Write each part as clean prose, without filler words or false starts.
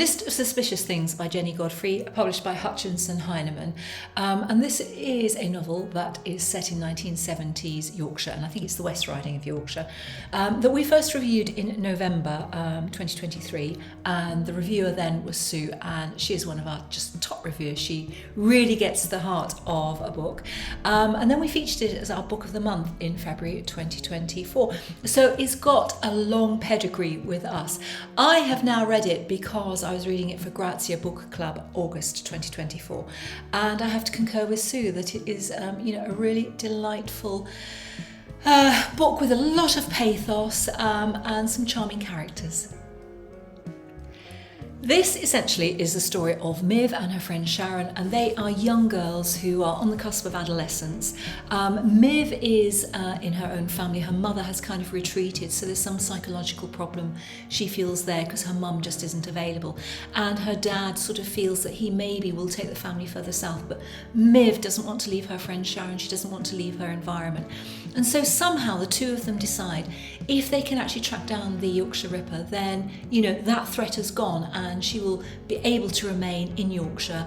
List of Suspicious Things by Jennie Godfrey, published by Hutchinson Heinemann. And this is a novel that is set in 1970s Yorkshire, and I think it's the West Riding of Yorkshire, that we first reviewed in November 2023. And the reviewer then was Sue, and she is one of our just top reviewers. She really gets to the heart of a book. And then we featured it as our book of the month in February 2024. So it's got a long pedigree with us. I have now read it because I was reading it for Grazia Book Club August 2024, and I have to concur with Sue that it is a really delightful book with a lot of pathos and some charming characters. This essentially is the story of Miv and her friend Sharon, and they are young girls who are on the cusp of adolescence. Miv is in her own family. Her mother has kind of retreated, so there's some psychological problem she feels there because her mum just isn't available. And her dad sort of feels that he maybe will take the family further south, but Miv doesn't want to leave her friend Sharon. She doesn't want to leave her environment. And so somehow the two of them decide if they can actually track down the Yorkshire Ripper, then, that threat has gone and she will be able to remain in Yorkshire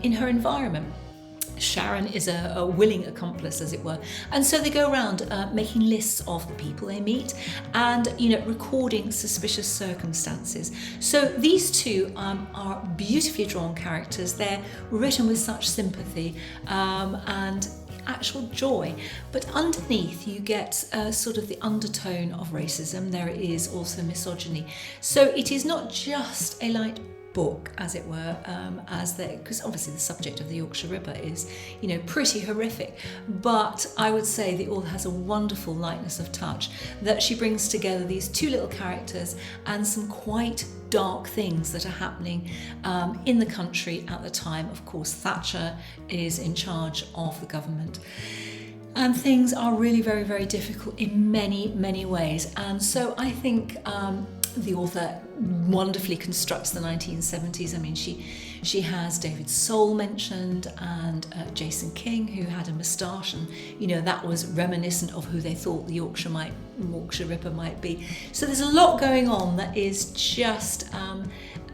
in her environment. Sharon is a willing accomplice, as it were. And so they go around making lists of the people they meet and, recording suspicious circumstances. So these two are beautifully drawn characters. They're written with such sympathy and actual joy, but underneath you get sort of the undertone of racism. There is also misogyny. So it is not just a light book, as it were, because obviously the subject of the Yorkshire Ripper is, pretty horrific. But I would say the author has a wonderful lightness of touch that she brings together these two little characters and some quite dark things that are happening in the country at the time. Of course, Thatcher is in charge of the government. And things are really very, very difficult in many, many ways. And so I think the author wonderfully constructs the 1970s. I mean, she has David Soul mentioned and Jason King, who had a moustache, and that was reminiscent of who they thought the Yorkshire Ripper might be. So there's a lot going on that is just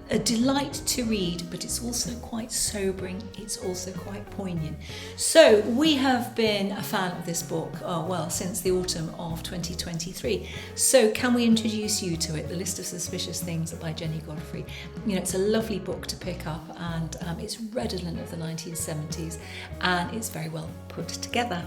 a delight to read, but it's also quite sobering. It's also quite poignant. So we have been a fan of this book, since the autumn of 2023. So can we introduce you to it? The List of Suspicious Things by Jennie Godfrey. It's a lovely book to pick up, and it's redolent of the 1970s, and it's very well put together.